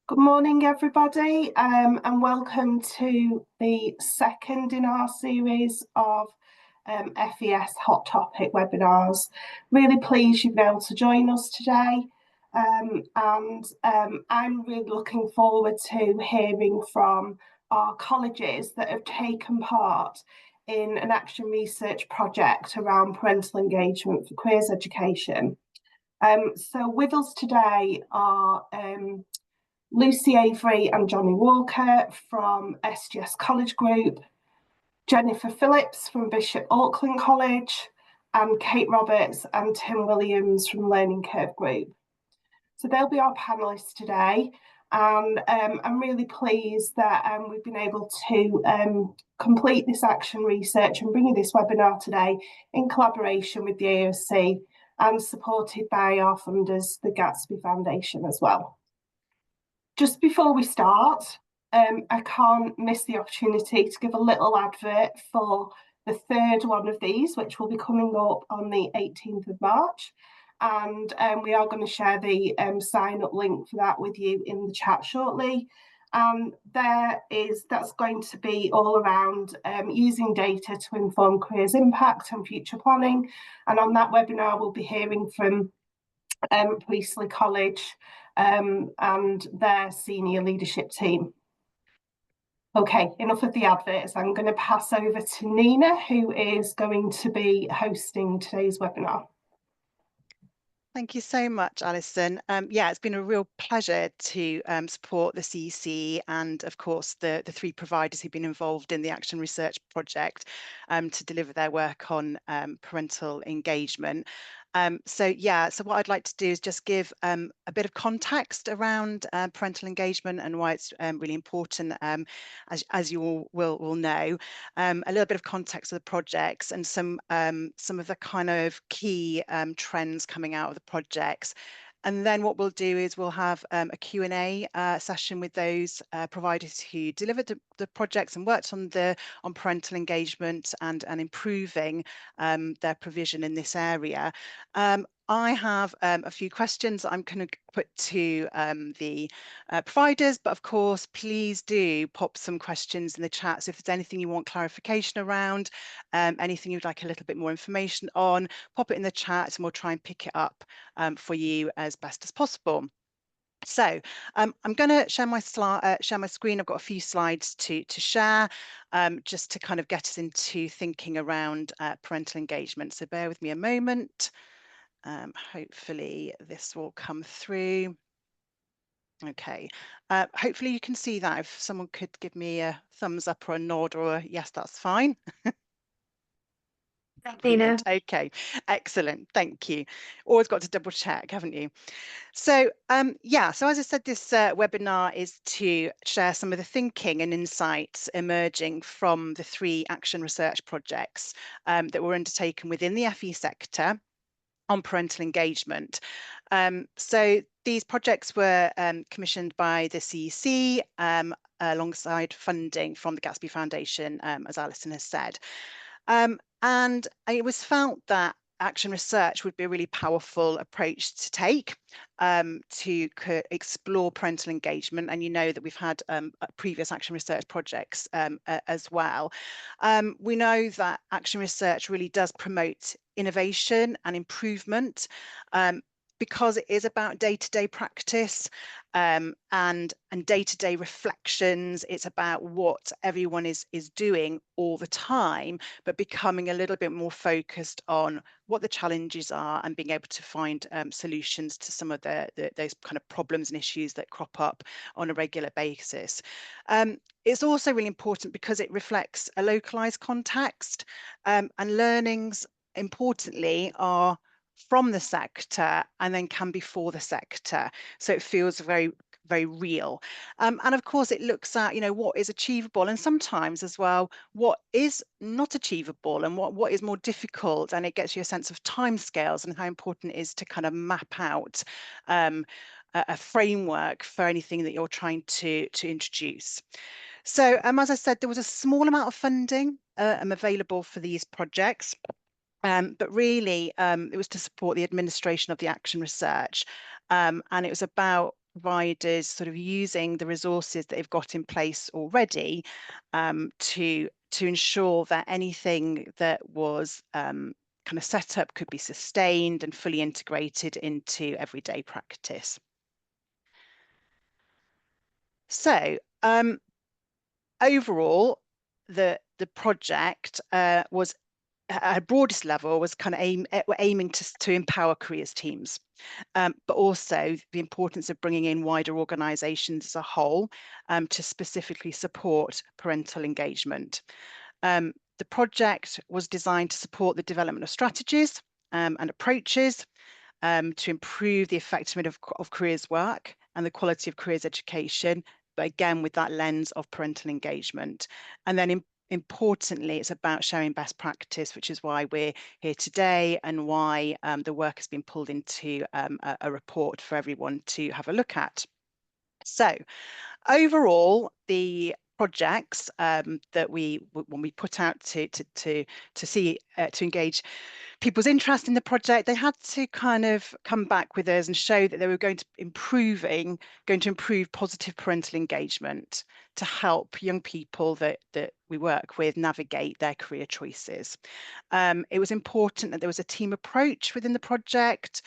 Good morning, everybody, and welcome to the second in our series of FES Hot Topic webinars. Really pleased you've been able to join us today, and I'm really looking forward to hearing from our colleges that have taken part in an action research project around parental engagement for queers education. So with us today are Lucy Avery and Johnny Walker from SGS College Group, Jennifer Phillips from Bishop Auckland College, and Kate Roberts and Tim Williams from Learning Curve Group. So they'll be our panellists today, and I'm really pleased that we've been able to complete this action research and bring you this webinar today in collaboration with the AOC and supported by our funders, the Gatsby Foundation as well. Just before we start, I can't miss the opportunity to give a little advert for the third one of these, which will be coming up on the 18th of March. And we are going to share the sign up link for that with you in the chat shortly. And that's going to be all around using data to inform careers impact and future planning. And on that webinar, we'll be hearing from Priestley College and their senior leadership team. Okay, enough of the adverts. I'm going to pass over to Nina, who is going to be hosting today's webinar. Thank you so much, Alison. Yeah, it's been a real pleasure to support the CEC and, of course, the three providers who've been involved in the Action Research Project to deliver their work on parental engagement. So what I'd like to do is just give a bit of context around parental engagement and why it's really important, as you all will know, a little bit of context of the projects and some of the kind of key trends coming out of the projects. And then what we'll do is we'll have a Q&A session with those providers who delivered the projects and worked on parental engagement and improving their provision in this area. I have a few questions that I'm going to put to the providers, but of course, please do pop some questions in the chat. So if there's anything you want clarification around, anything you'd like a little bit more information on, pop it in the chat and we'll try and pick it up for you as best as possible. So I'm going to share my screen. I've got a few slides to share just to kind of get us into thinking around parental engagement. So bear with me a moment. Hopefully this will come through. Okay, hopefully you can see that. If someone could give me a thumbs up or a nod or a yes, that's fine. Nina. Okay, excellent. Thank you. Always got to double check, haven't you? So so as I said, this webinar is to share some of the thinking and insights emerging from the three action research projects that were undertaken within the FE sector on parental engagement. So these projects were commissioned by the CEC alongside funding from the Gatsby Foundation, as Alison has said. And it was felt that action research would be a really powerful approach to take to explore parental engagement. And you know that we've had previous action research projects as well. We know that action research really does promote innovation and improvement because it is about day-to-day practice and day-to-day reflections. It's about what everyone is doing all the time, but becoming a little bit more focused on what the challenges are and being able to find solutions to some of those kind of problems and issues that crop up on a regular basis. It's also really important because it reflects a localized context, and learnings, importantly, are from the sector and then can be for the sector. So it feels very, very real. And of course, it looks at, what is achievable and sometimes as well, what is not achievable and what is more difficult. And it gets you a sense of timescales and how important it is to kind of map out a framework for anything that you're trying to introduce. So as I said, there was a small amount of funding available for these projects. But really, it was to support the administration of the action research. And it was about providers sort of using the resources that they've got in place already to ensure that anything that was kind of set up could be sustained and fully integrated into everyday practice. So overall, the project was at a broadest level was kind of aiming to empower careers teams, but also the importance of bringing in wider organisations as a whole to specifically support parental engagement. The project was designed to support the development of strategies and approaches to improve the effectiveness of careers work and the quality of careers education, but again, with that lens of parental engagement. And then importantly, it's about sharing best practice, which is why we're here today and why the work has been pulled into a report for everyone to have a look at. So overall, the projects that when we put out to engage people's interest in the project, they had to kind of come back with us and show that they were going to improve positive parental engagement to help young people that we work with navigate their career choices. It was important that there was a team approach within the project.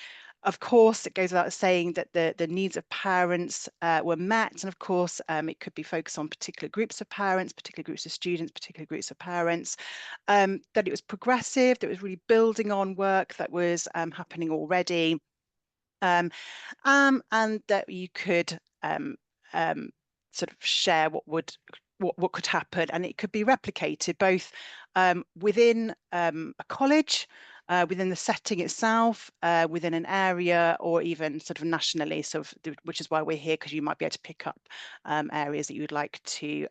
Of course, it goes without saying that the needs of parents were met. And of course, it could be focused on particular groups of parents, particular groups of students, particular groups of parents. That it was progressive, that it was really building on work that was happening already. And that you could sort of share what could happen, and it could be replicated both within a college, within the setting itself, within an area, or even sort of nationally. So, which is why we're here, because you might be able to pick up areas that you would like to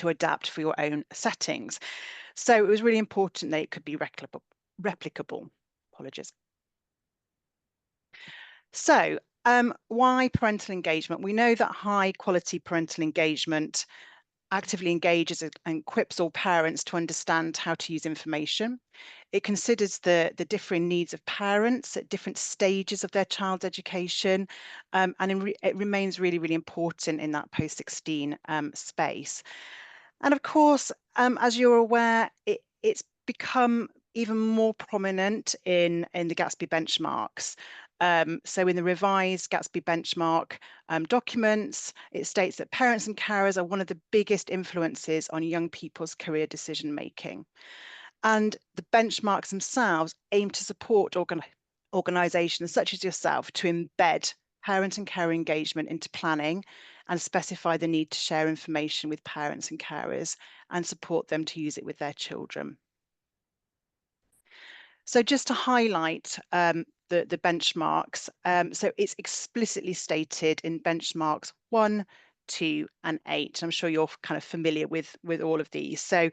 adapt for your own settings. So it was really important that it could be replicable. Apologies. So why parental engagement? We know that high quality parental engagement actively engages and equips all parents to understand how to use information. It considers the differing needs of parents at different stages of their child's education, and it remains really, really important in that post-16 space. And of course, as you're aware, it's become even more prominent in the Gatsby benchmarks. So in the revised Gatsby benchmark documents, it states that parents and carers are one of the biggest influences on young people's career decision making. And the benchmarks themselves aim to support organisations such as yourself to embed parent and carer engagement into planning and specify the need to share information with parents and carers and support them to use it with their children. So just to highlight the benchmarks, so it's explicitly stated in benchmarks 1, 2, and 8. I'm sure you're kind of familiar with all of these. So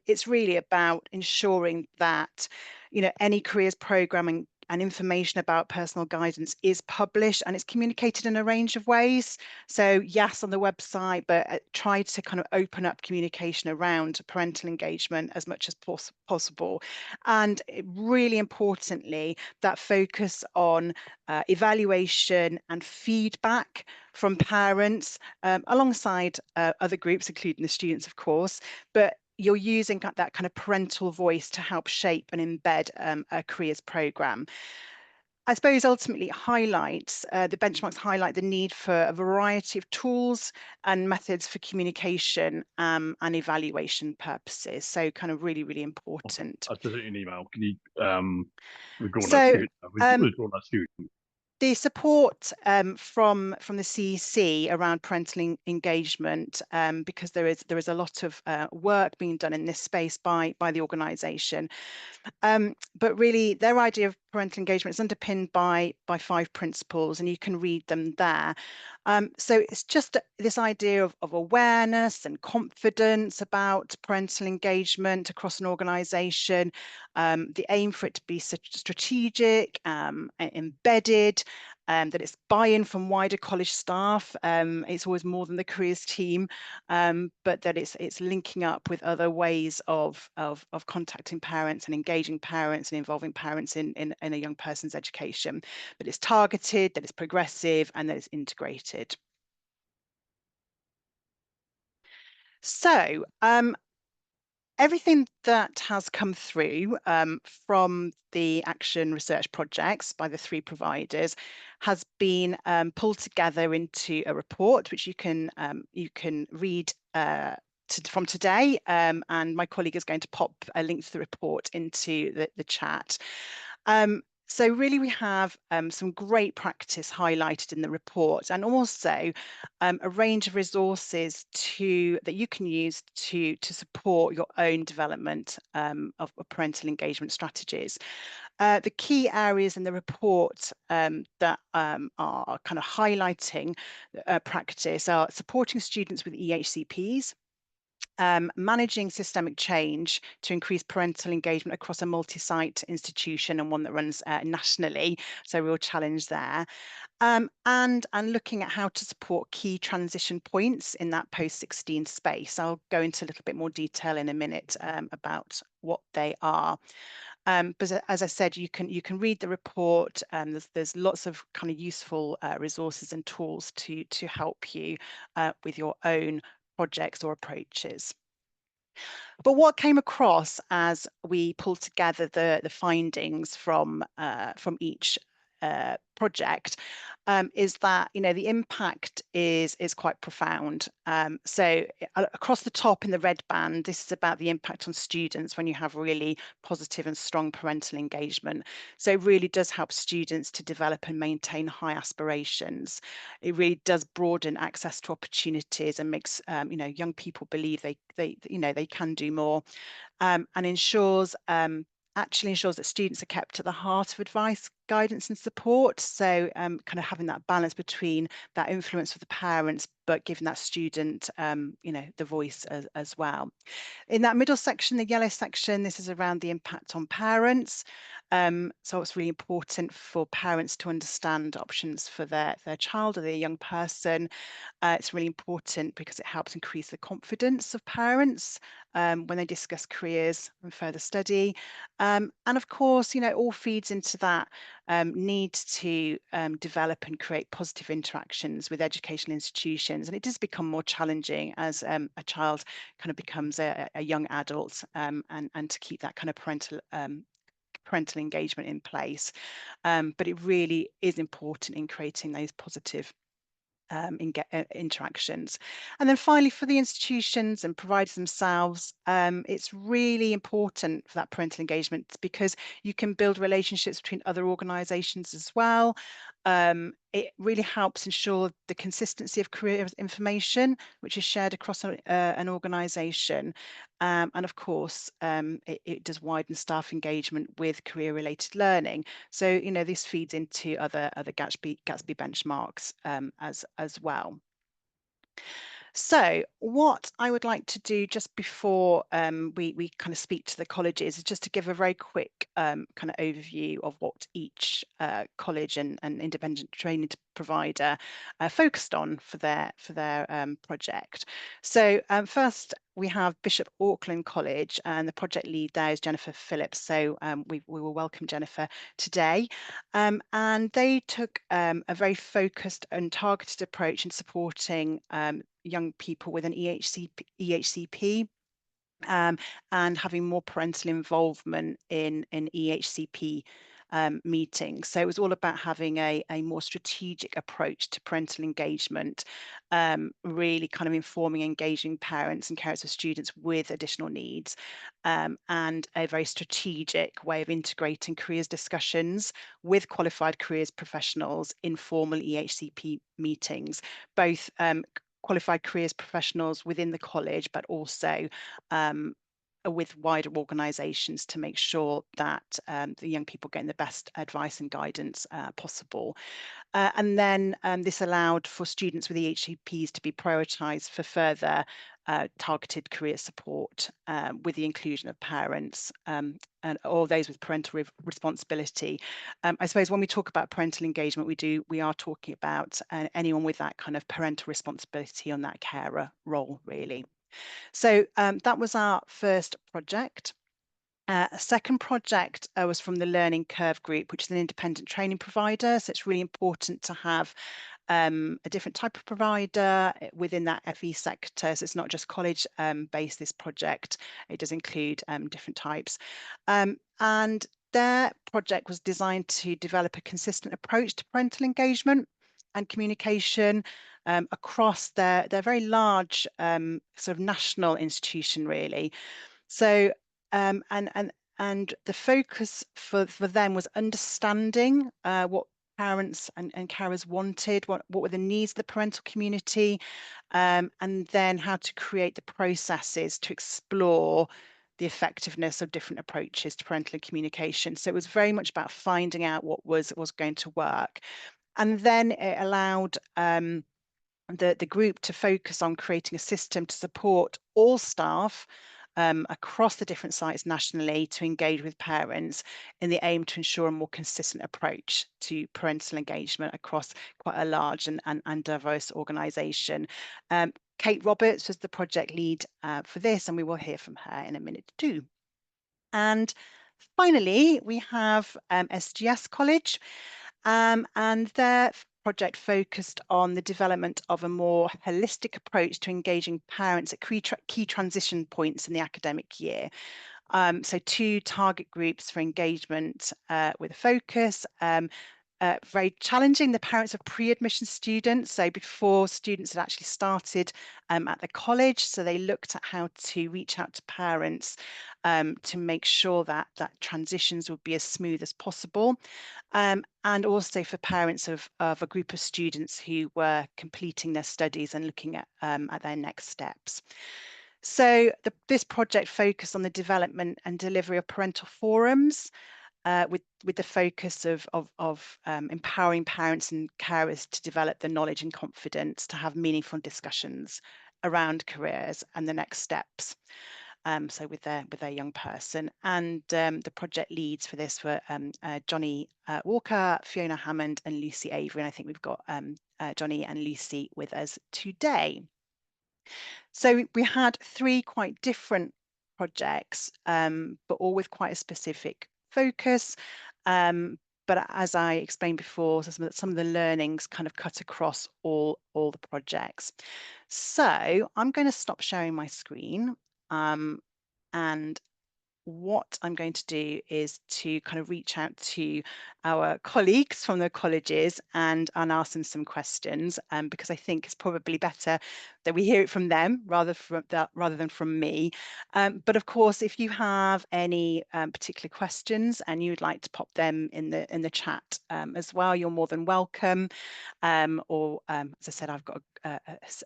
it's really about ensuring that, you know, any careers programming and information about personal guidance is published and it's communicated in a range of ways. So yes, on the website, but try to kind of open up communication around parental engagement as much as possible. And really importantly, that focus on evaluation and feedback from parents alongside other groups, including the students, of course, but you're using that kind of parental voice to help shape and embed a careers programme. I suppose ultimately highlights, the benchmarks highlight the need for a variety of tools and methods for communication and evaluation purposes. So kind of really, really important. I sent it an email. Can you withdraw So, that student? Withdraw that student. The support from the CEC around parental engagement, because there is a lot of work being done in this space by the organisation, but really their idea of parental engagement is underpinned by 5 principles, and you can read them there. So it's just this idea of awareness and confidence about parental engagement across an organisation, the aim for it to be strategic, embedded, that it's buy-in from wider college staff. It's always more than the careers team, but that it's linking up with other ways of contacting parents and engaging parents and involving parents in a young person's education. But it's targeted, that it's progressive, and that it's integrated. So everything that has come through from the action research projects by the 3 providers has been pulled together into a report, which you can read from today, and my colleague is going to pop a link to the report into the chat. So really we have some great practice highlighted in the report, and also a range of resources that you can use to support your own development of parental engagement strategies. The key areas in the report that are kind of highlighting practice are supporting students with EHCPs, managing systemic change to increase parental engagement across a multi-site institution and one that runs nationally, so a real challenge there. And looking at how to support key transition points in that post-16 space. I'll go into a little bit more detail in a minute about what they are. But as I said, you can read the report. There's lots of kind of useful resources and tools to help you with your own projects or approaches. But what came across as we pulled together the findings from each project is that the impact is quite profound. So across the top in the red band, this is about the impact on students when you have really positive and strong parental engagement. So it really does help students to develop and maintain high aspirations. It really does broaden access to opportunities and makes young people believe they can do more, and actually ensures that students are kept at the heart of advice, guidance and support. So kind of having that balance between that influence of the parents, but giving that student, the voice as well. In that middle section, the yellow section, this is around the impact on parents. So it's really important for parents to understand options for their child or their young person. It's really important because it helps increase the confidence of parents when they discuss careers and further study. And of course, it all feeds into that need to develop and create positive interactions with educational institutions. And it does become more challenging as a child kind of becomes a young adult, and to keep that kind of parental engagement in place. But it really is important in creating those positive interactions. And then finally, for the institutions and providers themselves, it's really important for that parental engagement because you can build relationships between other organisations as well. It really helps ensure the consistency of career information, which is shared across an organisation. And of course, it does widen staff engagement with career-related learning. So, this feeds into other Gatsby benchmarks as well. So what I would like to do just before we kind of speak to the colleges is just to give a very quick kind of overview of what each college and independent training provider focused on for their project. So first we have Bishop Auckland College, and the project lead there is Jennifer Phillips. So we will welcome Jennifer today. And they took a very focused and targeted approach in supporting young people with an EHCP and having more parental involvement in EHCP meetings. So it was all about having a more strategic approach to parental engagement, really kind of informing, engaging parents and carers of students with additional needs, and a very strategic way of integrating careers discussions with qualified careers professionals in formal EHCP meetings, both qualified careers professionals within the college, but also with wider organisations to make sure that the young people getting the best advice and guidance possible. And then this allowed for students with EHCPs to be prioritised for further targeted career support with the inclusion of parents and all those with parental responsibility. I suppose when we talk about parental engagement, we are talking about anyone with that kind of parental responsibility on that carer role, really. So that was our first project. A second project was from the Learning Curve Group, which is an independent training provider. So it's really important to have a different type of provider within that FE sector. So it's not just college based, this project. It does include different types. And their project was designed to develop a consistent approach to parental engagement and communication across their very large sort of national institution, really. So and the focus for them was understanding what parents and carers wanted, what were the needs of the parental community, and then how to create the processes to explore the effectiveness of different approaches to parental communication. So it was very much about finding out what was going to work. And then it allowed the group to focus on creating a system to support all staff across the different sites nationally to engage with parents in the aim to ensure a more consistent approach to parental engagement across quite a large and diverse organisation. Kate Roberts was the project lead for this, and we will hear from her in a minute too. And finally, we have SGS College, and their project focused on the development of a more holistic approach to engaging parents at key transition points in the academic year. So 2 target groups for engagement with a focus. Very challenging, the parents of pre-admission students, so before students had actually started at the college. So they looked at how to reach out to parents to make sure that transitions would be as smooth as possible. And also for parents of a group of students who were completing their studies and looking at their next steps. So this project focused on the development and delivery of parental forums with the focus of empowering parents and carers to develop the knowledge and confidence to have meaningful discussions around careers and the next steps. So with their young person. And the project leads for this were Johnny Walker, Fiona Hammond and Lucy Avery. And I think we've got Johnny and Lucy with us today. So we had 3 quite different projects, but all with quite a specific focus. But as I explained before, so some of the learnings kind of cut across all the projects. So I'm going to stop sharing my screen. And what I'm going to do is to kind of reach out to our colleagues from the colleges and ask them some questions, because I think it's probably better that we hear it from them rather than from me. But of course, if you have any particular questions and you'd like to pop them in the chat as well, you're more than welcome. Or as I said, I've got a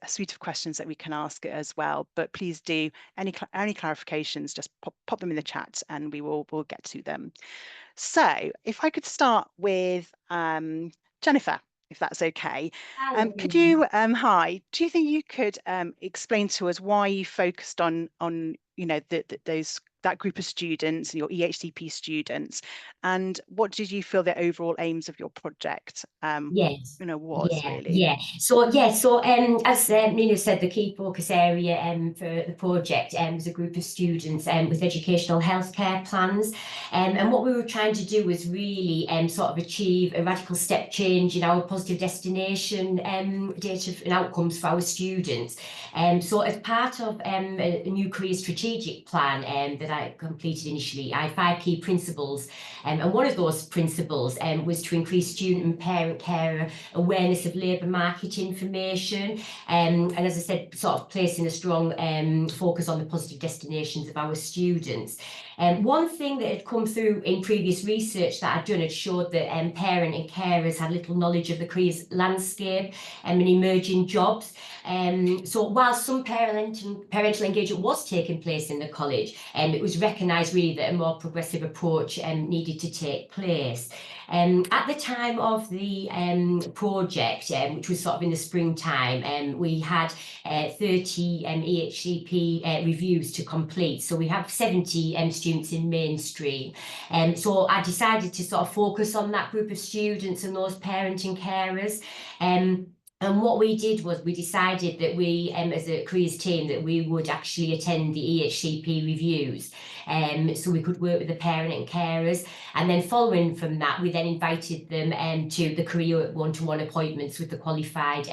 suite of questions that we can ask as well. But please do any clarifications, just pop them in the chat and we'll get to them. So if I could start with Jennifer, if that's okay. Could you, hi, do you think you could explain to us why you focused on that group of students and your EHCP students, and what did you feel the overall aims of your project really? So as Nina said, the key focus area for the project was a group of students with educational healthcare plans, and what we were trying to do was really sort of achieve a radical step change in our positive destination data and outcomes for our students. So as part of a new career strategic plan that I completed initially, I had 5 key principles. And one of those principles was to increase student and parent carer awareness of labour market information. And as I said, sort of placing a strong focus on the positive destinations of our students. One thing that had come through in previous research that I'd done had showed that parent and carers had little knowledge of the careers landscape and emerging jobs. So while some parental engagement was taking place in the college, it was recognised really that a more progressive approach needed to take place. At the time of the project, which was sort of in the springtime, we had 30 EHCP reviews to complete. So we have 70 students in mainstream. So I decided to sort of focus on that group of students and those parenting carers. And what we did was we decided that we, as a careers team, that we would actually attend the EHCP reviews. So we could work with the parent and carers. And then following from that, we then invited them to the career one-to-one appointments with the qualified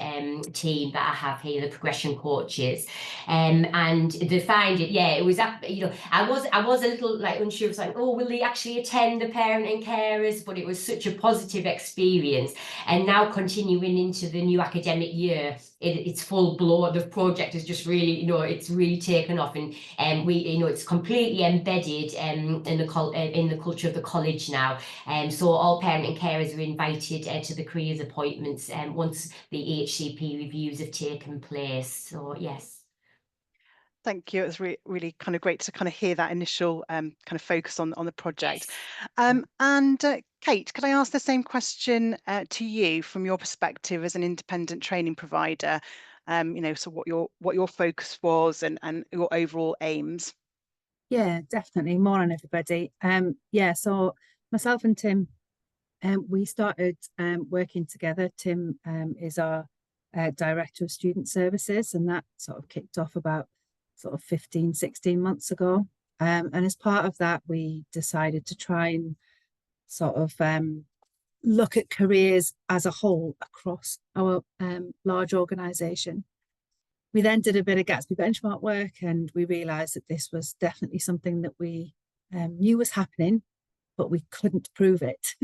team that I have here, the progression coaches. And they find it, yeah, it was, you know, I was a little like unsure, it's like, oh, will they actually attend the parent and carers? But it was such a positive experience. And now continuing into the new academic year, it's full blown. The project is just really, you know, it's really taken off, and we, you know, it's completely embedded in the culture of the college now. So all parent and carers are invited to the careers appointments once the EHCP reviews have taken place. So yes. Thank you. It was really kind of great to kind of hear that initial kind of focus on the project. And Kate, could I ask the same question to you from your perspective as an independent training provider? You know, so what your focus was and your overall aims. Yeah, definitely. Morning, everybody. Yeah, so myself and Tim, we started working together. Tim is our Director of Student Services, and that sort of kicked off about sort of 15, 16 months ago. And as part of that, we decided to try and sort of look at careers as a whole across our large organisation. We then did a bit of Gatsby benchmark work, and we realised that this was definitely something that we knew was happening, but we couldn't prove it.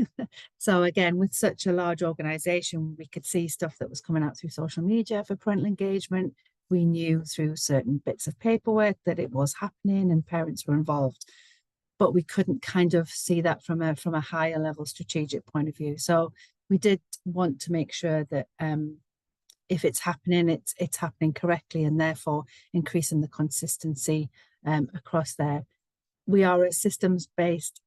So again, with such a large organisation, we could see stuff that was coming out through social media for parental engagement. We knew through certain bits of paperwork that it was happening and parents were involved, but we couldn't kind of see that from a higher level strategic point of view. So we did want to make sure that if it's happening, it's happening correctly, and therefore increasing the consistency across there. We are a systems-based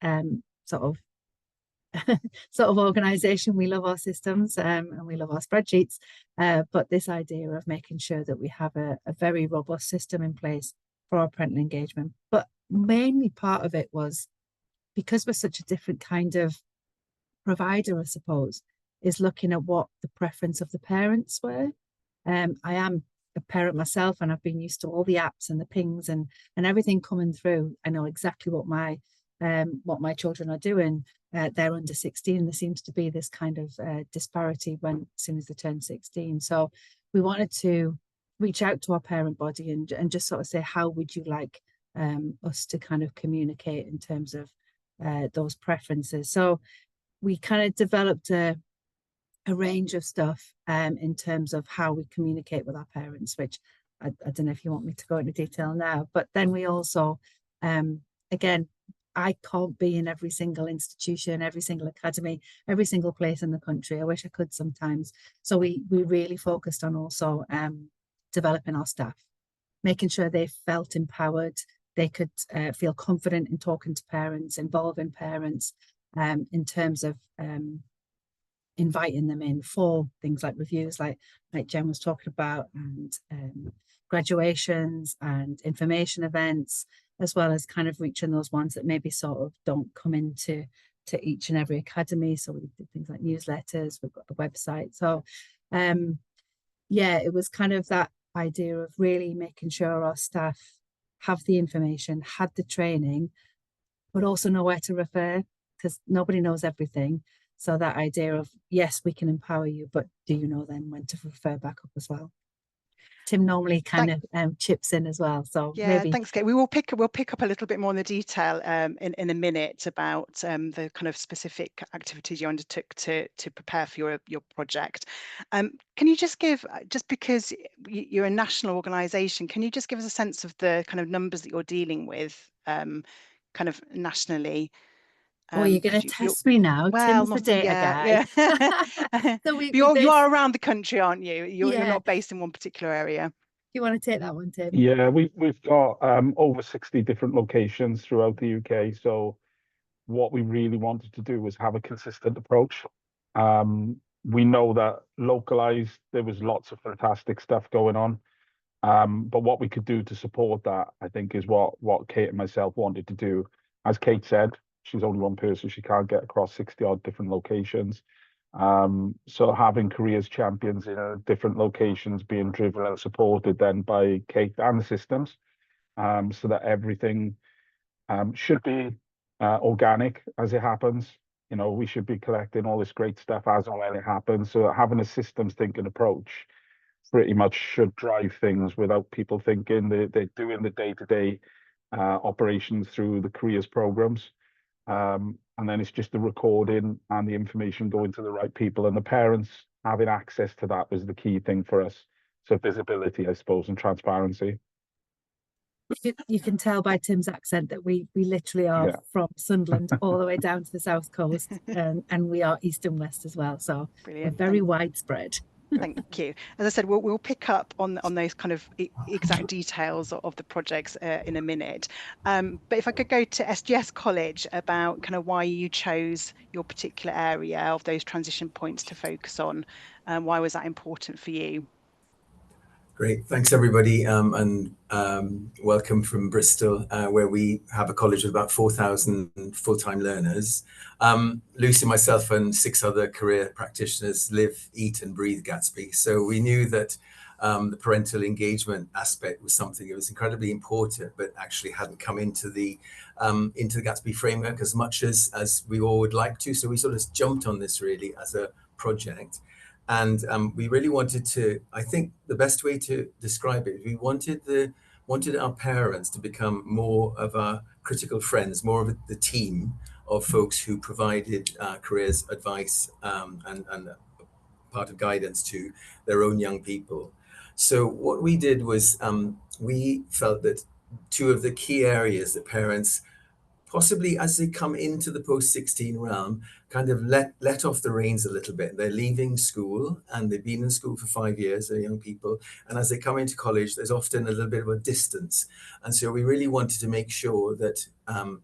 sort of organization. We love our systems and we love our spreadsheets, but this idea of making sure that we have a very robust system in place for our parental engagement. But mainly part of it was because we're such a different kind of provider, I suppose, is looking at what the preference of the parents were. I am a parent myself, and I've been used to all the apps and the pings and everything coming through. I know exactly what my children are doing. They're under 16. There seems to be this kind of disparity as soon as they turn 16. So we wanted to reach out to our parent body and just sort of say, how would you like us to kind of communicate in terms of those preferences? So we kind of developed a range of stuff in terms of how we communicate with our parents, which I don't know if you want me to go into detail now, but then we also, again, I can't be in every single institution, every single academy, every single place in the country. I wish I could sometimes. So we really focused on also developing our staff, making sure they felt empowered, they could feel confident in talking to parents, involving parents in terms of inviting them in for things like reviews, like Jen was talking about, and graduations and information events, as well as kind of reaching those ones that maybe sort of don't come into each and every academy. So we did things like newsletters, we've got the website. So yeah, it was kind of that idea of really making sure our staff have the information, had the training, but also know where to refer, because nobody knows everything. So that idea of, yes, we can empower you, but do you know then when to refer back up as well? Tim normally kind of chips in as well. So yeah, maybe. Thanks, Kate. We'll pick up a little bit more in the detail in a minute about the kind of specific activities you undertook to prepare for your project. Can you just give, just because you're a national organisation, can you just give us a sense of the kind of numbers that you're dealing with kind of nationally? Oh, you're going to test me now. Well, Tim's the data guy. Yeah. So you are around the country, aren't you? You're Yeah. not based in one particular area. You want to take that one, Tim? Yeah, we've got over 60 different locations throughout the UK. So what we really wanted to do was have a consistent approach. We know that localized, there was lots of fantastic stuff going on. But what we could do to support that, I think, is what Kate and myself wanted to do. As Kate said, she's only one person. She can't get across 60 odd different locations. So having careers champions in different locations being driven and supported then by Kate and the systems, so that everything should be organic as it happens. You know, we should be collecting all this great stuff as and when it happens. So having a systems thinking approach pretty much should drive things without people thinking they're doing the day-to-day operations through the careers programs. And then it's just the recording and the information going to the right people, and the parents having access to that was the key thing for us. So visibility, I suppose, and transparency. You can tell by Tim's accent that we literally are from Sunderland all the way down to the south coast, and we are east and west as well. So Brilliant. We're very widespread. Thank you. As I said, we'll pick up on those kind of exact details of the projects in a minute. But if I could go to SGS College about kind of why you chose your particular area of those transition points to focus on, why was that important for you? Great, thanks everybody, and welcome from Bristol, where we have a college with about 4,000 full-time learners. Lucy, myself and 6 other career practitioners live, eat and breathe Gatsby. So we knew that the parental engagement aspect was something that was incredibly important, but actually hadn't come into the Gatsby framework as much as we all would like to. So we sort of jumped on this really as a project. And we really wanted to, I think the best way to describe it, we wanted our parents to become more of our critical friends, more of the team of folks who provided careers advice and part of guidance to their own young people. So what we did was we felt that 2 of the key areas that parents, possibly as they come into the post-16 realm, kind of let off the reins a little bit. They're leaving school and they've been in school for 5 years, they're young people. And as they come into college, there's often a little bit of a distance. And so we really wanted to make sure that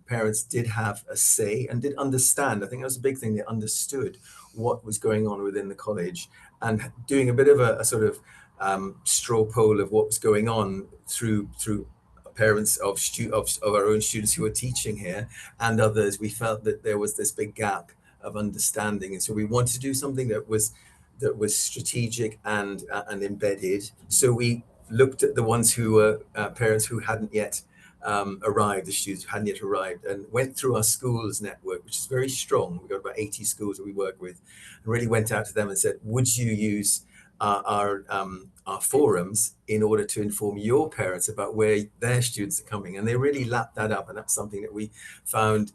parents did have a say and did understand. I think that was a big thing. They understood what was going on within the college, and doing a bit of a sort of straw poll of what was going on through parents of our own students who were teaching here and others. We felt that there was this big gap of understanding, and so we wanted to do something that was strategic and embedded. So we looked at the ones who were parents who hadn't yet arrived, the students who hadn't yet arrived, and went through our schools network, which is very strong. We've got about 80 schools that we work with, and really went out to them and said, would you use our forums in order to inform your parents about where their students are coming? And they really lapped that up, and that's something that we found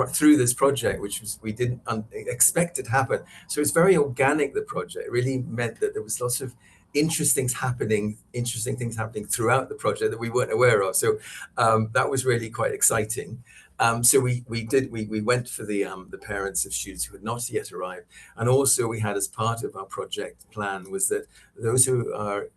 through this project, which we didn't expect it to happen. So it's very organic, the project. It really meant that there was lots of interesting things happening throughout the project that we weren't aware of. So that was really quite exciting. So we went for the parents of students who had not yet arrived, and also we had, as part of our project plan, was that those who are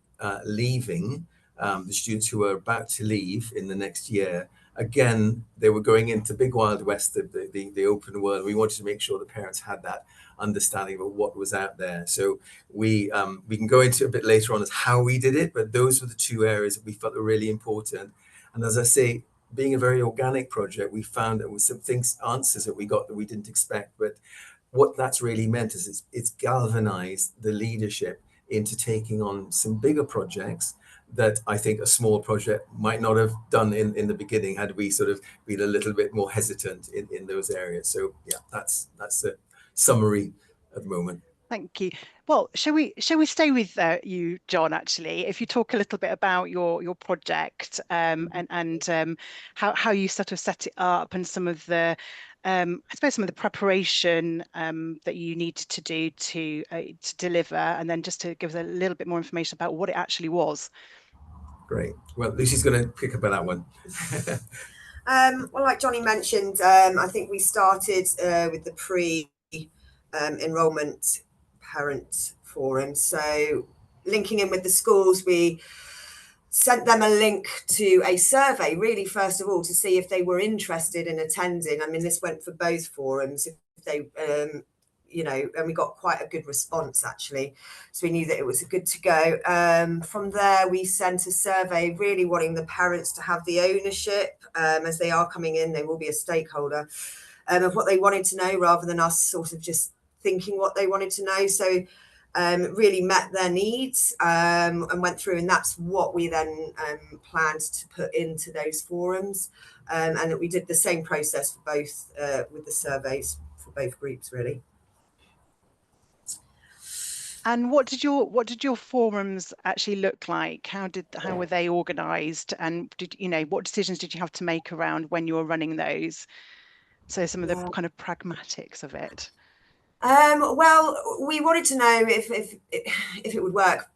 leaving, the students who are about to leave in the next year, again, they were going into big wild west of the open world. We wanted to make sure the parents had that understanding of what was out there. So we can go into a bit later on as how we did it, but those were the 2 areas that we felt were really important. And as I say, being a very organic project, we found there was some answers that we got that we didn't expect. But what that's really meant is it's galvanized the leadership into taking on some bigger projects that I think a small project might not have done in the beginning, had we sort of been a little bit more hesitant in those areas. So yeah, that's a summary at the moment. Thank you. Well, shall we stay with you, John? Actually, if you talk a little bit about your project and how you sort of set it up and some of the I suppose some of the preparation that you needed to do to deliver, and then just to give us a little bit more information about what it actually was. Great. Well, Lucy's going to pick up on that one. Well, like Johnny mentioned, I think we started with the pre-enrollment parent forum. So linking in with the schools, we sent them a link to a survey, really, first of all, to see if they were interested in attending. I mean, this went for both forums. If they, you know, and we got quite a good response, actually. So we knew that it was good to go. From there, we sent a survey really wanting the parents to have the ownership as they are coming in. They will be a stakeholder of what they wanted to know rather than us sort of just thinking what they wanted to know. So really met their needs and went through, and that's what we then planned to put into those forums. And we did the same process for both with the surveys for both groups, really. And what did your forums actually look like? How were they organised? And what decisions did you have to make around when you were running those? So some of the kind of pragmatics of it. Well, we wanted to know if it would work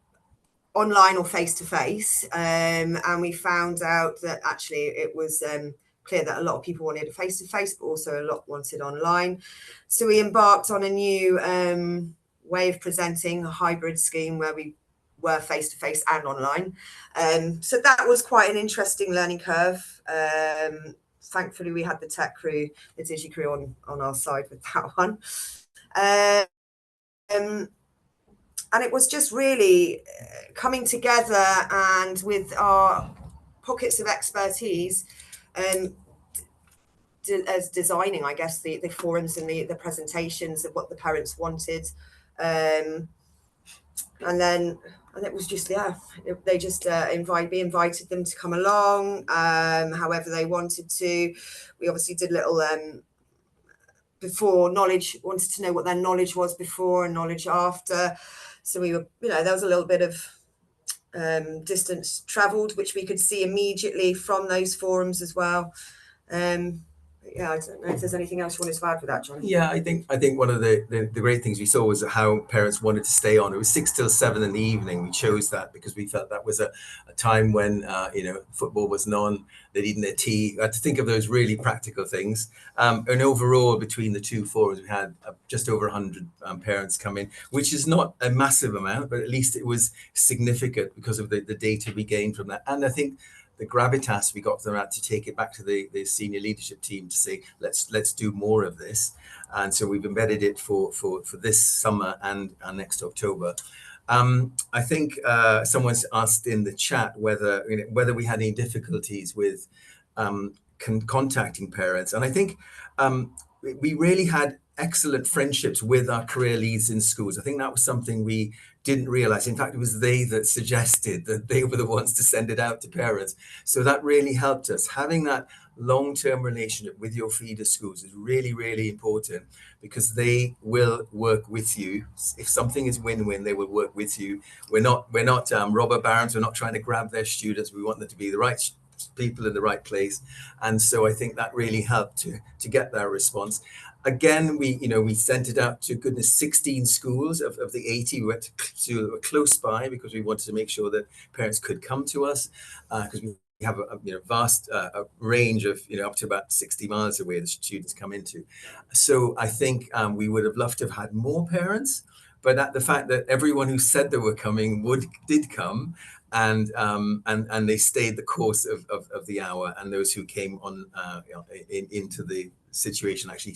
online or face to face, and we found out that actually it was clear that a lot of people wanted a face to face, but also a lot wanted online. So we embarked on a new way of presenting, a hybrid scheme where we were face to face and online. So that was quite an interesting learning curve. Thankfully, we had the tech crew, the Digi crew on our side with that one. And it was just really coming together and with our pockets of expertise as designing, I guess, the forums and the presentations of what the parents wanted. And it was just, they just we invited them to come along however they wanted to. We obviously did little before knowledge, wanted to know what their knowledge was before and knowledge after. So we were, there was a little bit of distance travelled, which we could see immediately from those forums as well. I don't know if there's anything else you wanted to add with that, John. Yeah, I think one of the great things we saw was how parents wanted to stay on. It was 6 till 7 in the evening. We chose that because we felt that was a time when football wasn't on. They'd eaten their tea. We had to think of those really practical things. And overall, between the two forums, we had just over 100 parents come in, which is not a massive amount, but at least it was significant because of the data we gained from that. And I think the gravitas we got them at to take it back to the senior leadership team to say, let's do more of this. And so we've embedded it for this summer and next October. I think someone's asked in the chat whether we had any difficulties with contacting parents. And I think we really had excellent friendships with our career leads in schools. I think that was something we didn't realize. In fact, it was they that suggested that they were the ones to send it out to parents. So that really helped us. Having that long-term relationship with your feeder schools is really, really important because they will work with you. If something is win-win, they will work with you. We're not robber barons. We're not trying to grab their students. We want them to be the right people in the right place. And so I think that really helped to get that response. Again, we sent it out to 16 schools of the 80. We went to close by because we wanted to make sure that parents could come to us because we have a vast range of up to about 60 miles away the students come into. So I think we would have loved to have had more parents, but at the fact that everyone who said they were coming did come. And they stayed the course of the hour, and those who came on into the situation actually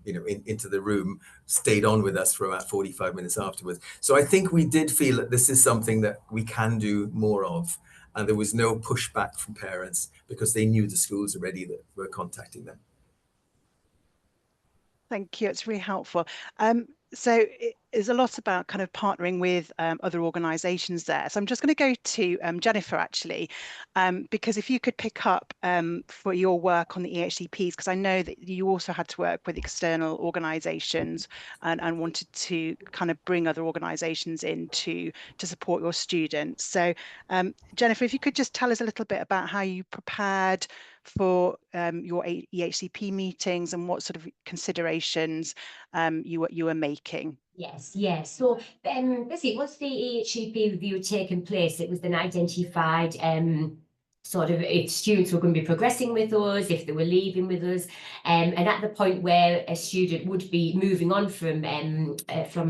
into the room stayed on with us for about 45 minutes afterwards. So I think we did feel that this is something that we can do more of, and there was no pushback from parents because they knew the schools already that were contacting them. Thank you. It's really helpful. So is a lot about kind of partnering with other organisations there. So I'm just going to go to Jennifer, actually, because if you could pick up for your work on the EHCPs, because I know that you also had to work with external organisations and wanted to kind of bring other organisations in to support your students. So Jennifer, if you could just tell us a little bit about how you prepared for your EHCP meetings and what sort of considerations you were making. Yes. So basically, once the EHCP review had taken place, it was then identified sort of if students were going to be progressing with us, if they were leaving with us, and at the point where a student would be moving on from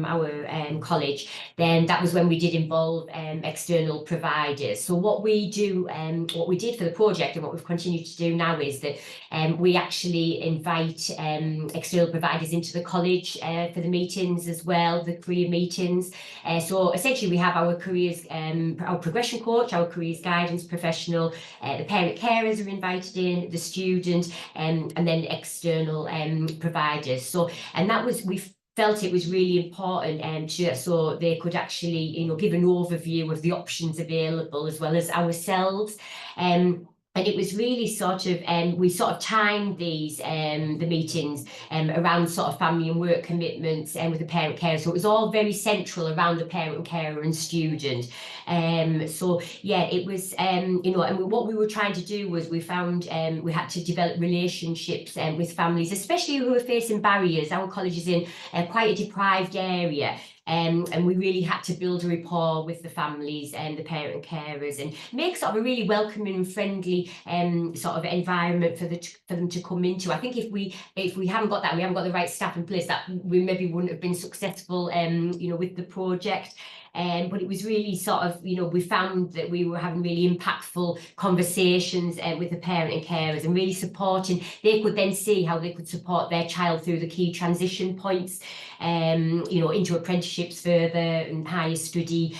our college, then that was when we did involve external providers. So what we did for the project and what we've continued to do now is that we actually invite external providers into the college for the meetings as well, the career meetings. So essentially we have our careers, our progression coach, our careers guidance professional, the parent carers are invited in, the student, and then external providers. So, and that was, we felt it was really important so they could actually, give an overview of the options available as well as ourselves. And it was really sort of, we sort of timed these, the meetings around sort of family and work commitments with the parent care. So it was all very central around the parent carer and student. So yeah, it was, and what we were trying to do was we found we had to develop relationships with families, especially who are facing barriers. Our college is in quite a deprived area. And we really had to build a rapport with the families and the parent carers and make sort of a really welcoming and friendly sort of environment for them to come into. I think if we haven't got that, we haven't got the right staff in place, that we maybe wouldn't have been successful with the project. But it was really sort of, we found that we were having really impactful conversations with the parent and carers and really supporting. They could then see how they could support their child through the key transition points, into apprenticeships further and higher study.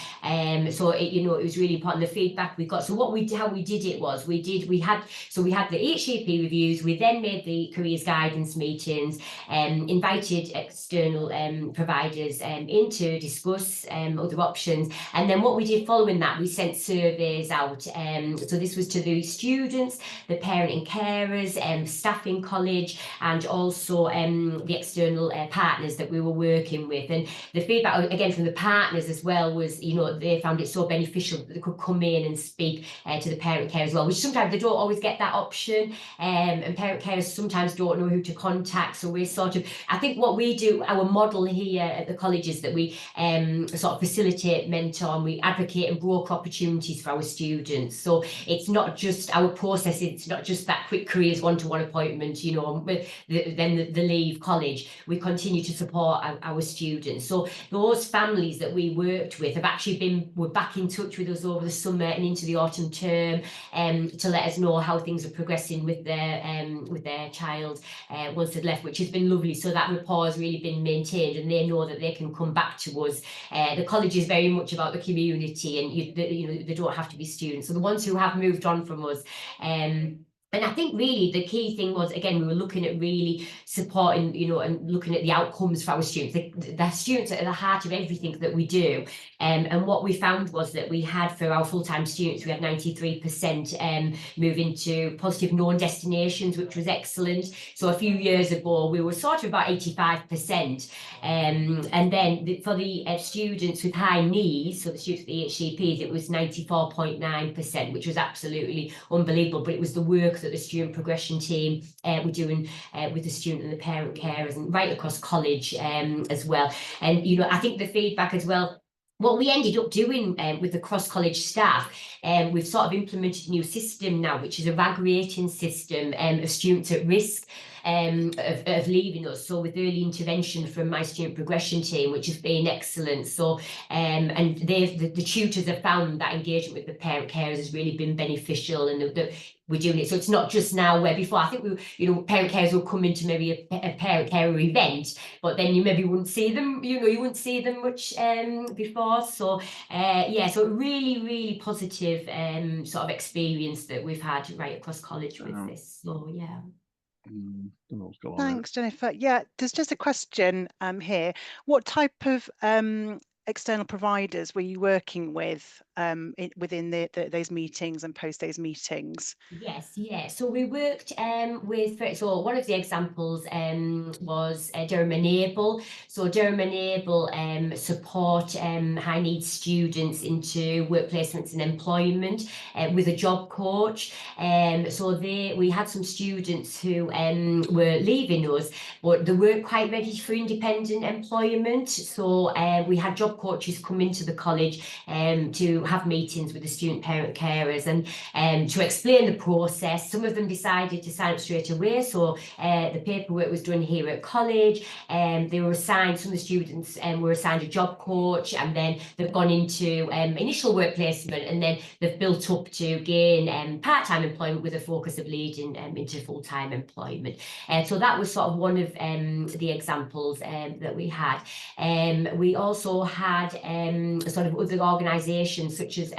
So it was really important, the feedback we got. So how we did it was we had the EHCP reviews. We then made the careers guidance meetings, invited external providers in to discuss other options. And then what we did following that, we sent surveys out. So this was to the students, the parent and carers, staff in college, and also the external partners that we were working with. And the feedback again from the partners as well was, they found it so beneficial that they could come in and speak to the parent care as well, which sometimes they don't always get that option, and parent carers sometimes don't know who to contact. So we're sort of, I think what we do, our model here at the college is that we sort of facilitate, mentor, and we advocate and broker opportunities for our students. So it's not just our process, it's not just that quick careers one-to-one appointment, then the leave college. We continue to support our students. So those families that we worked with have actually were back in touch with us over the summer and into the autumn term to let us know how things are progressing with their child once they'd left, which has been lovely. So that rapport has really been maintained, and they know that they can come back to us. The college is very much about the community, and they don't have to be students. So the ones who have moved on from us, and I think really the key thing was, again, we were looking at really supporting, and looking at the outcomes for our students. The students are at the heart of everything that we do. And what we found was that we had, for our full-time students, we had 93% move into positive known destinations, which was excellent. So a few years ago, we were sort of about 85%. And then for the students with high needs, so the students with the EHCPs, it was 94.9%, which was absolutely unbelievable. But it was the work that the student progression team were doing with the student and the parent carers, and right across college as well. And I think the feedback as well, what we ended up doing with the cross-college staff, we've sort of implemented a new system now, which is a RAG rating system of students at risk of leaving us. So with early intervention from my student progression team, which has been excellent. So and the tutors have found that engagement with the parent carers has really been beneficial, and we're doing it. So it's not just now, where before I think parent carers will come into maybe a parent carer event, but then you maybe wouldn't see them, you wouldn't see them much before. So so really, really positive sort of experience that we've had right across college with this. So yeah. Don't know what's going on there. Thanks, Jennifer. Yeah, there's just a question here. What type of external providers were you working with within those meetings and post those meetings? Yes, yeah. So we worked with, so one of the examples was Durham Enable. So Durham Enable support high needs students into work placements and employment with a job coach. So we had some students who were leaving us, but they weren't quite ready for independent employment. So we had job coaches come into the college to have meetings with the student parent carers and to explain the process. Some of them decided to sign up straight away, so the paperwork was done here at college. They were assigned, some of the students were assigned a job coach, and then they've gone into initial work placement, and then they've built up to gain part-time employment with a focus of leading into full-time employment. So that was sort of one of the examples that we had. We also had sort of other organisations such as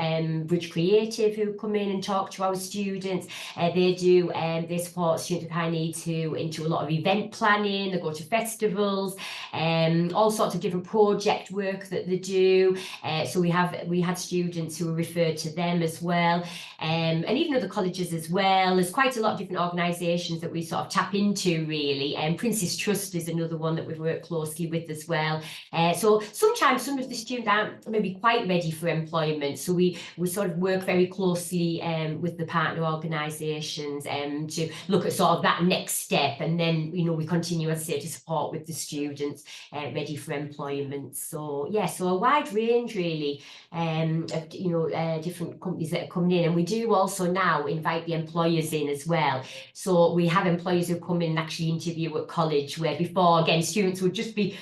Bridge Creative, who come in and talk to our students. They support students with high needs who into a lot of event planning. They go to festivals, all sorts of different project work that they do. So we had students who were referred to them as well, and even other colleges as well. There's quite a lot of different organisations that we sort of tap into, really. Prince's Trust is another one that we've worked closely with as well. So sometimes some of the students aren't maybe quite ready for employment, so we sort of work very closely with the partner organisations to look at sort of that next step, and then we continue, as I say, to support with the students ready for employment. So yeah, so a wide range really of different companies that are coming in, and we do also now invite the employers in as well. So we have employers who come in and actually interview at college, where before, again, students would just be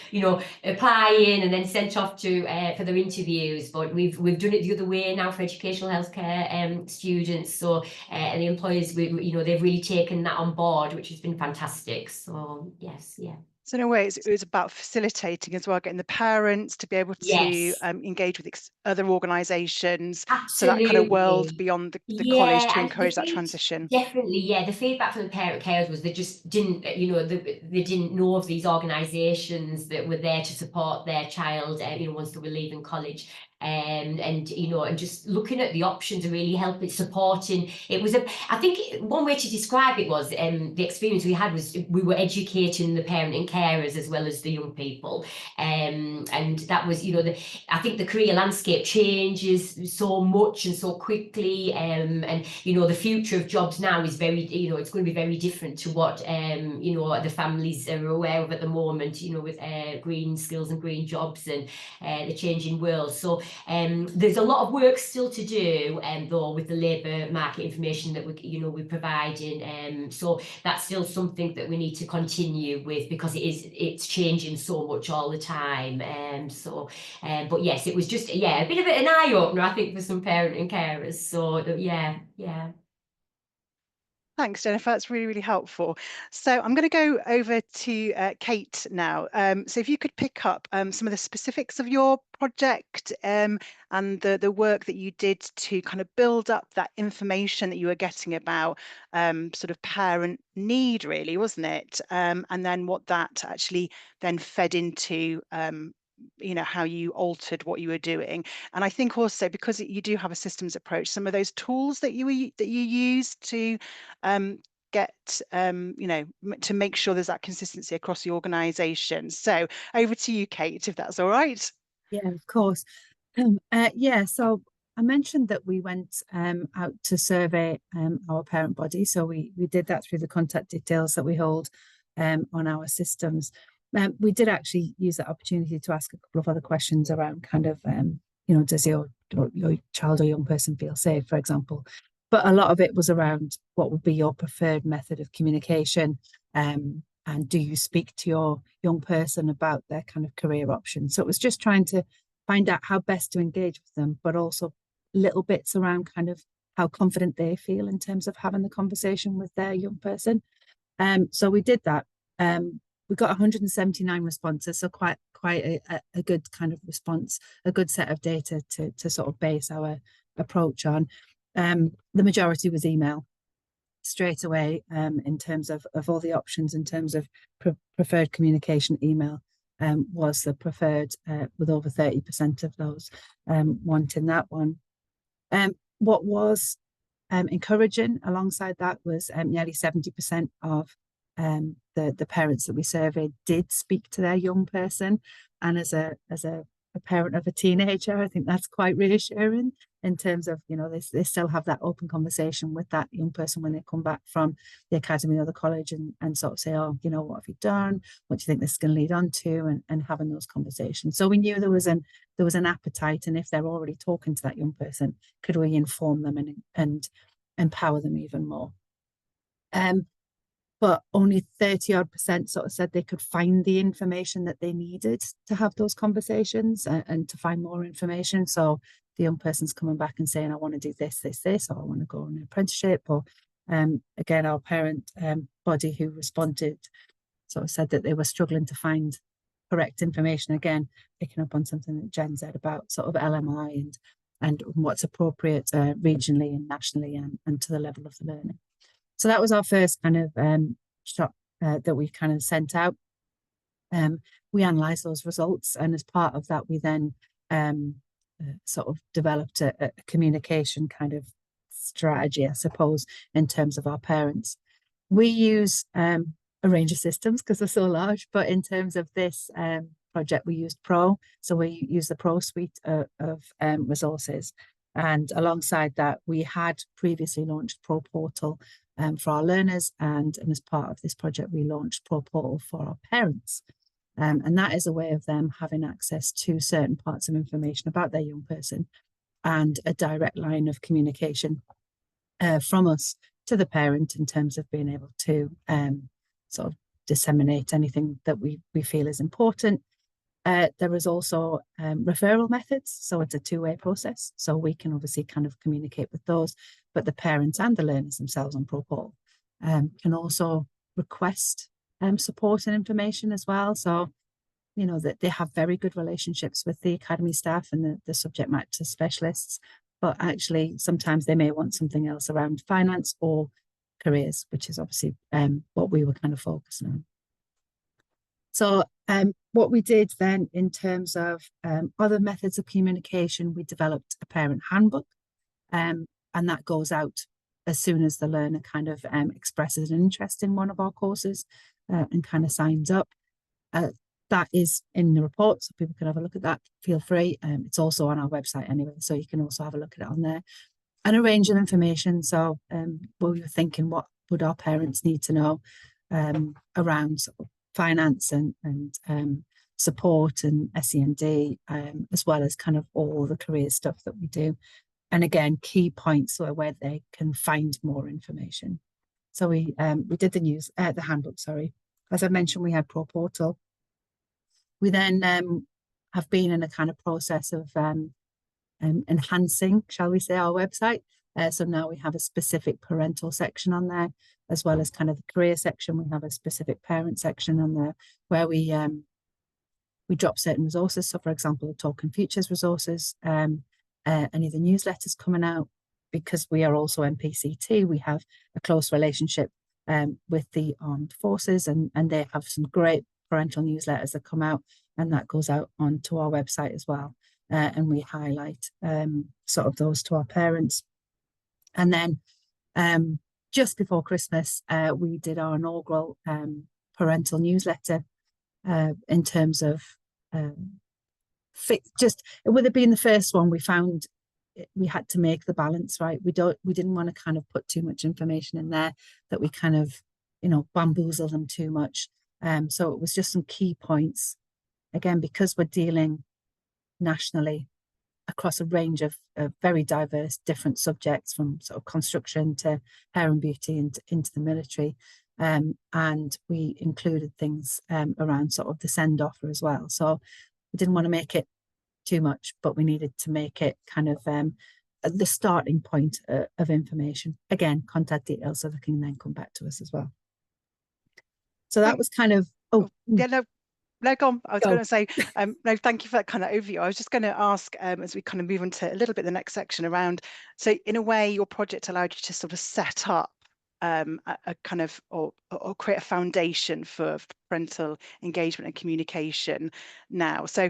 applying and then sent off to for their interviews, but we've done it the other way now for educational healthcare students. So and the employers, they've really taken that on board, which has been fantastic. So yes, yeah. So in a way, it was about facilitating as well, getting the parents to be able to engage with other organisations. So that kind of world beyond the college to encourage that transition. Definitely, yeah. The feedback from the parent carers was they just didn't, they didn't know of these organisations that were there to support their child, once they were leaving college. And just looking at the options and really helping, supporting. It was I think one way to describe it was the experience we had was we were educating the parent and carers as well as the young people, and that was I think the career landscape changes so much and so quickly, and the future of jobs now is very it's going to be very different to what the families are aware of at the moment, with green skills and green jobs and the changing world. So there's a lot of work still to do, though, with the labour market information that we're providing. So that's still something that we need to continue with, because it's changing so much all the time. But yes, it was just a bit of an eye opener, I think, for some parent and carers. So yeah. Thanks, Jennifer. That's really, really helpful. So I'm going to go over to Kate now. So if you could pick up some of the specifics of your project and the work that you did to kind of build up that information that you were getting about sort of parent need, really, wasn't it? And then what that actually then fed into how you altered what you were doing. And I think also, because you do have a systems approach, some of those tools that you use to get to make sure there's that consistency across the organisation. So over to you, Kate, if that's all right. Yeah, of course. So I mentioned that we went out to survey our parent body. So we did that through the contact details that we hold on our systems. We did actually use that opportunity to ask a couple of other questions around kind of, does your child or young person feel safe, for example? But a lot of it was around what would be your preferred method of communication, and do you speak to your young person about their kind of career options? So it was just trying to find out how best to engage with them, but also little bits around kind of how confident they feel in terms of having the conversation with their young person. So we did that. We got 179 responses, so quite a good kind of response, a good set of data to sort of base our approach on. The majority was email. straight away in terms of all the options in terms of preferred communication. Email was the preferred, with over 30% of those wanting that one. What was encouraging alongside that was nearly 70% of the parents that we surveyed did speak to their young person, and as a parent of a teenager, I think that's quite reassuring in terms of, you know, they still have that open conversation with that young person when they come back from the academy or the college, and sort of say, oh, you know, what have you done? What do you think this is going to lead on to? And having those conversations. So we knew there was an appetite, and if they're already talking to that young person, could we inform them and empower them even more? But only 30-odd% sort of said they could find the information that they needed to have those conversations and to find more information. So the young person's coming back and saying, I want to do this, or I want to go on an apprenticeship. Or again, our parent body who responded sort of said that they were struggling to find correct information. Again, picking up on something that Jen said about sort of LMI and what's appropriate regionally and nationally and to the level of the learning. So that was our first kind of shot that we kind of sent out. We analysed those results, and as part of that, we then sort of developed a communication kind of strategy, I suppose, in terms of our parents. We use a range of systems because they're so large, but in terms of this project, we used Pro. So we use the Pro suite of resources. And alongside that, we had previously launched Pro Portal for our learners, and as part of this project, we launched Pro Portal for our parents. And that is a way of them having access to certain parts of information about their young person and a direct line of communication from us to the parent in terms of being able to sort of disseminate anything that we feel is important. There is also referral methods, so it's a two-way process. So we can obviously kind of communicate with those, but the parents and the learners themselves on Pro Portal can also request support and information as well. So, you know, that they have very good relationships with the academy staff and the subject matter specialists, but actually sometimes they may want something else around finance or careers, which is obviously what we were kind of focusing on. So what we did then in terms of other methods of communication, we developed a parent handbook, and that goes out as soon as the learner kind of expresses an interest in one of our courses and kind of signs up. That is in the report, so people can have a look at that. Feel free. It's also on our website anyway, so you can also have a look at it on there. And a range of information. So we were thinking, what would our parents need to know around sort of finance and support and SEND, as well as kind of all the career stuff that we do. And again, key points where they can find more information. So we did the handbook, sorry. As I mentioned, we had Pro Portal. We then have been in a kind of process of enhancing, shall we say, our website. So now we have a specific parental section on there, as well as kind of the career section. We have a specific parent section on there where we drop certain resources. So for example, the Talking Futures resources, any of the newsletters coming out, because we are also MPCT, we have a close relationship with the armed forces, and they have some great parental newsletters that come out, and that goes out onto our website as well. And we highlight sort of those to our parents. And then just before Christmas, we did our inaugural parental newsletter in terms of with it being the first one, we found we had to make the balance right. We didn't want to kind of put too much information in there that we kind of, you know, bamboozle them too much. So it was just some key points. Again, because we're dealing nationally across a range of very diverse different subjects, from sort of construction to hair and beauty and into the military. And we included things around sort of the send offer as well. So we didn't want to make it too much, but we needed to make it kind of the starting point of information. Again, contact details so they can then come back to us as well. So that was kind of, No, go on. I was going to say, no, thank you for that kind of overview. I was just going to ask, as we kind of move on to a little bit the next section around, so in a way, your project allowed you to sort of set up a kind of, or create a foundation for parental engagement and communication now. So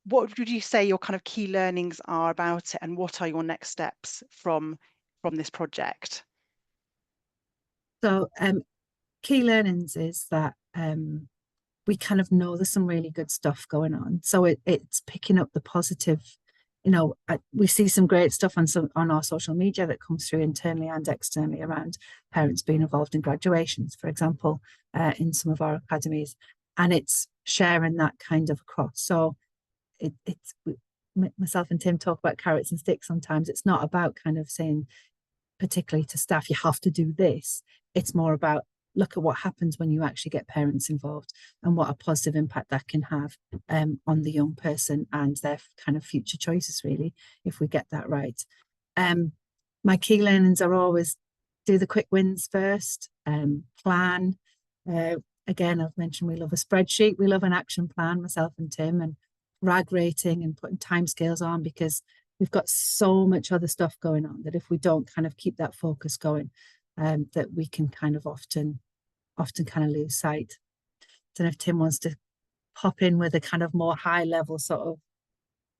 what would you say your kind of key learnings are about it, and what are your next steps from this project? So key learnings is that we kind of know there's some really good stuff going on. So it's picking up the positive. You know, we see some great stuff on our social media that comes through internally and externally around parents being involved in graduations, for example, in some of our academies, and it's sharing that kind of across. So it's myself and Tim talk about carrots and sticks sometimes. It's not about kind of saying, particularly to staff, you have to do this. It's more about, look at what happens when you actually get parents involved and what a positive impact that can have on the young person and their kind of future choices, really, if we get that right. My key learnings are always do the quick wins first, plan. Again, I've mentioned we love a spreadsheet. We love an action plan, myself and Tim, and RAG rating and putting timescales on, because we've got so much other stuff going on that if we don't kind of keep that focus going, that we can kind of often kind of lose sight. I don't know if Tim wants to pop in with a kind of more high level sort of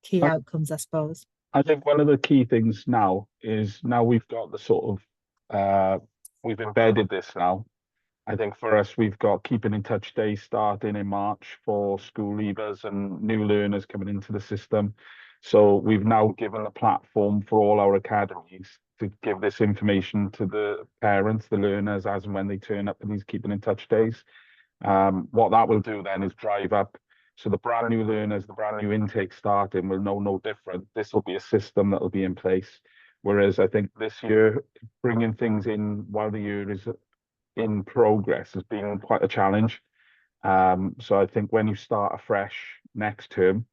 key outcomes, I suppose. I think one of the key things now is, now we've got the sort of, we've embedded this now. I think for us, we've got keeping in touch days starting in March for school leavers and new learners coming into the system. So we've now given a platform for all our academies to give this information to the parents, the learners, as and when they turn up in these keeping in touch days. What that will do then is drive up. So the brand new learners, the brand new intake starting will know no different. This will be a system that will be in place. Whereas I think this year, bringing things in while the year is in progress has been quite a challenge. So I think when you start afresh next term,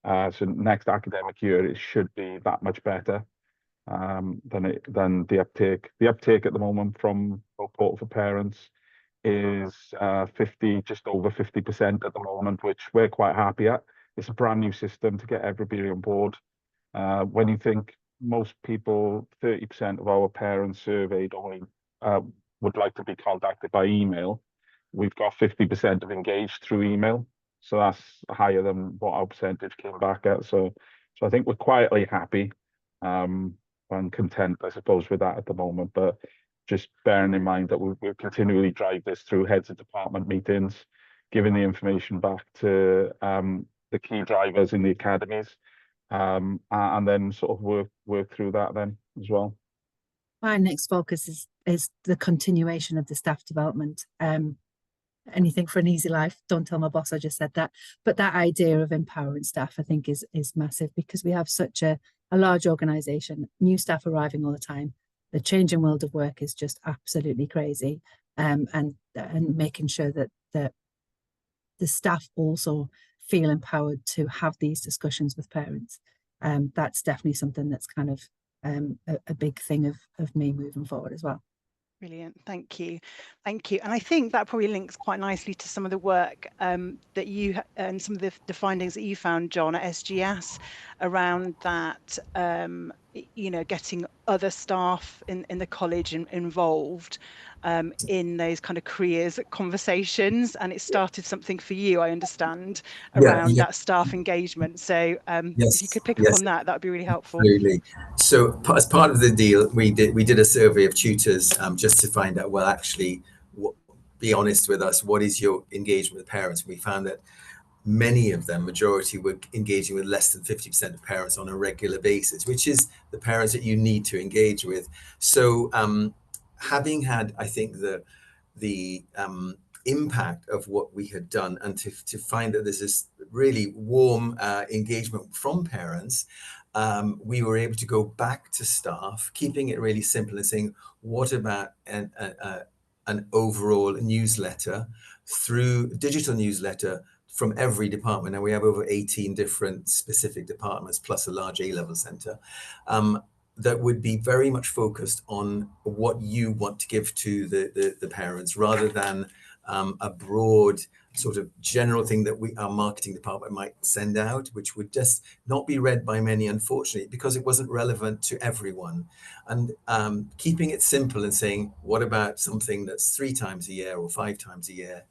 so next academic year, it should be that much better than the uptake. The uptake at the moment from Portal for Parents is just over 50% at the moment, which we're quite happy at. It's a brand new system to get everybody on board. When you think most people, 30% of our parents surveyed only would like to be contacted by email, we've got 50% of engaged through email. So that's higher than what our percentage came back at. So I think we're quietly happy and content, I suppose, with that at the moment. But just bearing in mind that we'll continually drive this through heads of department meetings, giving the information back to the key drivers in the academies, and then sort of work through that then as well. My next focus is the continuation of the staff development. Anything for an easy life. Don't tell my boss I just said that. But that idea of empowering staff, I think, is massive, because we have such a large organisation, new staff arriving all the time. The changing world of work is just absolutely crazy. And making sure that the staff also feel empowered to have these discussions with parents. That's definitely something that's kind of a big thing of me moving forward as well. Brilliant, thank you. And I think that probably links quite nicely to some of the work that you and some of the findings that you found, John, at SGS around that, you know, getting other staff in the college involved in those kind of careers conversations, and it started something for you, I understand, around that staff engagement. So if you could pick up on that would be really helpful. Absolutely. So as part of the deal, we did a survey of tutors just to find out, well, actually, be honest with us, what is your engagement with parents? We found that many of them, majority, were engaging with less than 50% of parents on a regular basis, which is the parents that you need to engage with. So having had, I think, the impact of what we had done, and to find that there's this really warm engagement from parents, we were able to go back to staff, keeping it really simple and saying, what about an overall newsletter, through digital newsletter from every department? And we have over 18 different specific departments, plus a large A-level centre, that would be very much focused on what you want to give to the parents, rather than a broad sort of general thing that our marketing department might send out, which would just not be read by many, unfortunately, because it wasn't relevant to everyone. And keeping it simple and saying, what about something that's 3 times a year or 5 times a year?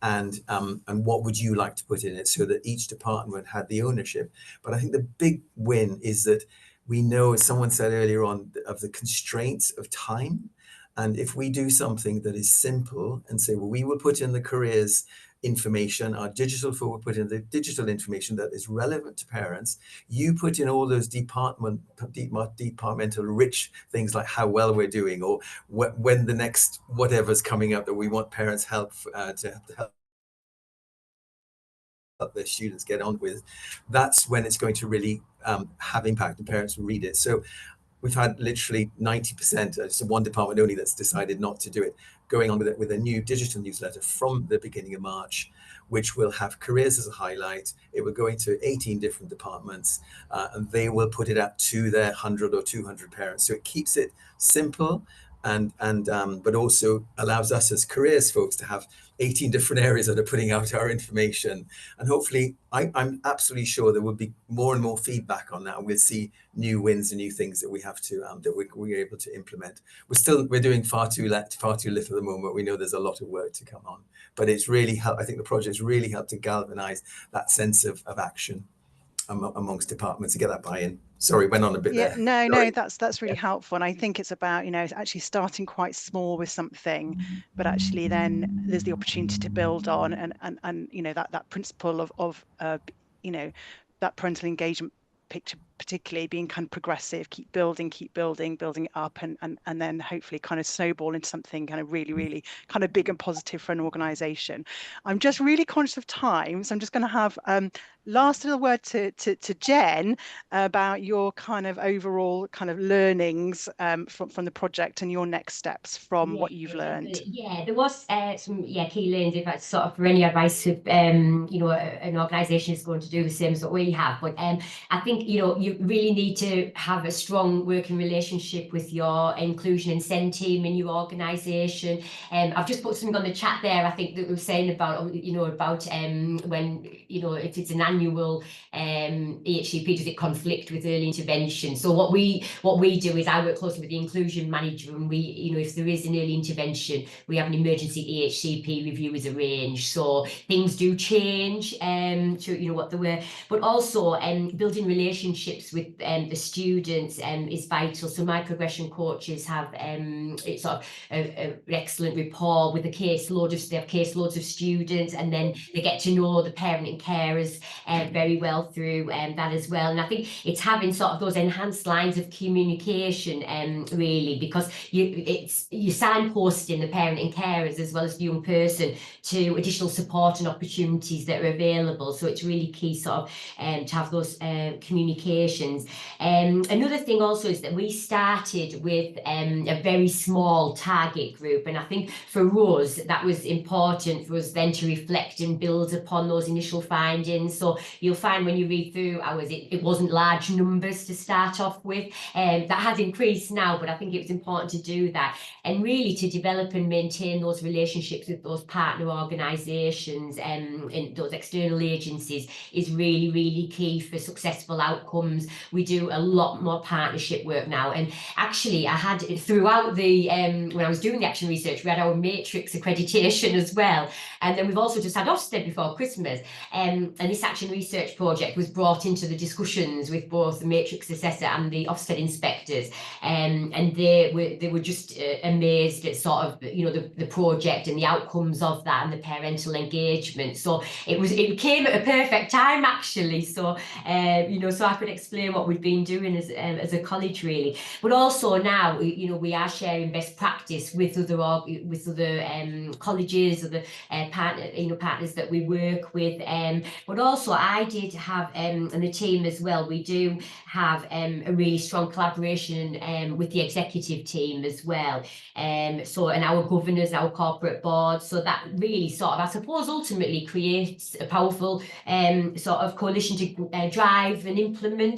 And what would you like to put in it, so that each department had the ownership. But I think the big win is that we know, as someone said earlier on, of the constraints of time. And if we do something that is simple and say, well, we will put in the careers information, our digital folk will put in the digital information that is relevant to parents. You put in all those departmental rich things like how well we're doing, or when the next whatever's coming up that we want parents help to help their students get on with. That's when it's going to really have impact, and parents will read it. So we've had literally 90%, it's one department only that's decided not to do it, going on with a new digital newsletter from the beginning of March, which will have careers as a highlight. It will go into 18 different departments, and they will put it out to their 100 or 200 parents. So it keeps it simple, and but also allows us as careers folks to have 18 different areas that are putting out our information. And hopefully, I'm absolutely sure there will be more and more feedback on that, and we'll see new wins and new things that we have to that we're able to implement. We're doing far too little at the moment. We know there's a lot of work to come on, but it's really helped. I think the project's really helped to galvanize that sense of action amongst departments to get that buy-in. Sorry, went on a bit there. No, that's really helpful. And I think it's about, actually starting quite small with something, but actually then there's the opportunity to build on, and that principle of that parental engagement picture, particularly being kind of progressive, keep building it up, and then hopefully kind of snowball into something kind of really kind of big and positive for an organization. I'm just really conscious of time, so I'm just going to have last little word to Jen about your kind of overall kind of learnings from the project and your next steps from what you've learned. There was some key learnings, if that's sort of for any advice if an organisation is going to do the same as what we have. But I think you really need to have a strong working relationship with your inclusion and SEND team in your organisation. I've just put something on the chat there, I think, that we were saying about when if it's an annual EHCP, does it conflict with early intervention? So what we do is I work closely with the inclusion manager, and we, if there is an early intervention, we have an emergency EHCP review is arranged. So things do change to what they were, but also building relationships with the students is vital. So my progression coaches have it's sort of an excellent rapport with the caseload. They have caseloads of students, and then they get to know the parent and carers very well through that as well. And I think it's having sort of those enhanced lines of communication really, because you're signposting the parent and carers as well as the young person to additional support and opportunities that are available. So it's really key sort of to have those communications. Another thing also is that we started with a very small target group, and I think for us that was important for us then to reflect and build upon those initial findings. So you'll find when you read through ours, it wasn't large numbers to start off with. That has increased now, but I think it was important to do that, and really to develop and maintain those relationships with those partner organisations and those external agencies is really key for successful outcomes. We do a lot more partnership work now, and actually I had throughout the when I was doing the action research, we had our matrix accreditation as well, and then we've also just had Ofsted before Christmas, and this action research project was brought into the discussions with both the matrix assessor and the Ofsted inspectors, and they were just amazed at sort of the project and the outcomes of that and the parental engagement. So it came at a perfect time actually, so so I could explain what we've been doing as a college really. But also now we are sharing best practice with other colleges, other partners that we work with, but also I did have and the team as well, we do have a really strong collaboration with the executive team as well, so and our governors, our corporate board, so that really sort of I suppose ultimately creates a powerful sort of coalition to drive and implement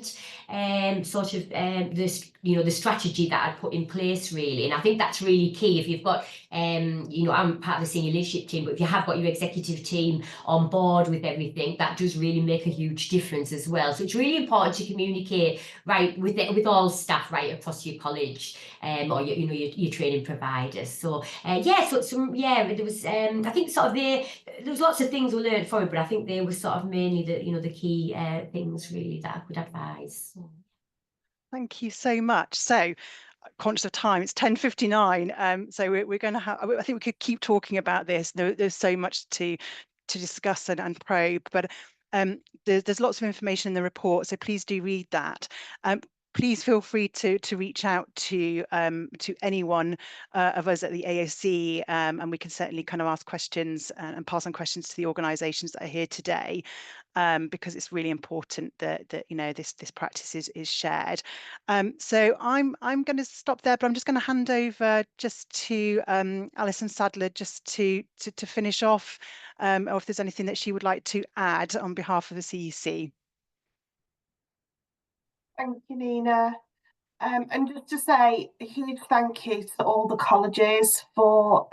implement sort of this, you know, the strategy that I'd put in place really. And I think that's really key. If you've got, you know, I'm part of the senior leadership team, but if you have got your executive team on board with everything, that does really make a huge difference as well. So it's really important to communicate right with all staff right across your college, or your, you know, your training providers. So yeah, so there was I think sort of there was lots of things we learned from it, but I think they were sort of mainly the, you know, the key things really that I could advise. Thank you so much. So, conscious of time, it's 10:59. So we're going to have, I think we could keep talking about this. There's so much to discuss and probe, but there's lots of information in the report, so please do read that. Please feel free to reach out to anyone of us at the AOC, and we can certainly kind of ask questions and pass on questions to the organisations that are here today, because it's really important that you know this practice is shared. So I'm going to stop there, but I'm just going to hand over just to Alison Sadler just to finish off, or if there's anything that she would like to add on behalf of the CEC. Thank you, Nina. And just to say a huge thank you to all the colleges for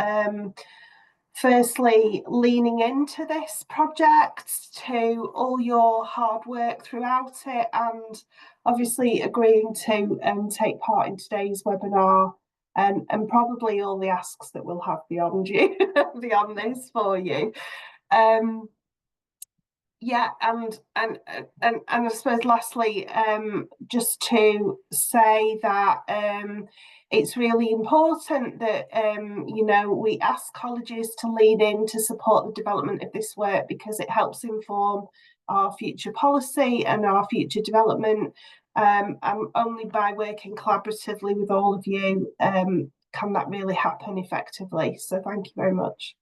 firstly leaning into this project, to all your hard work throughout it, and obviously agreeing to take part in today's webinar, and probably all the asks that we'll have beyond you beyond this for you. Yeah, and I suppose lastly, just to say that it's really important that you know, we ask colleges to lean in to support the development of this work, because it helps inform our future policy and our future development. And only by working collaboratively with all of you can that really happen effectively. So thank you very much.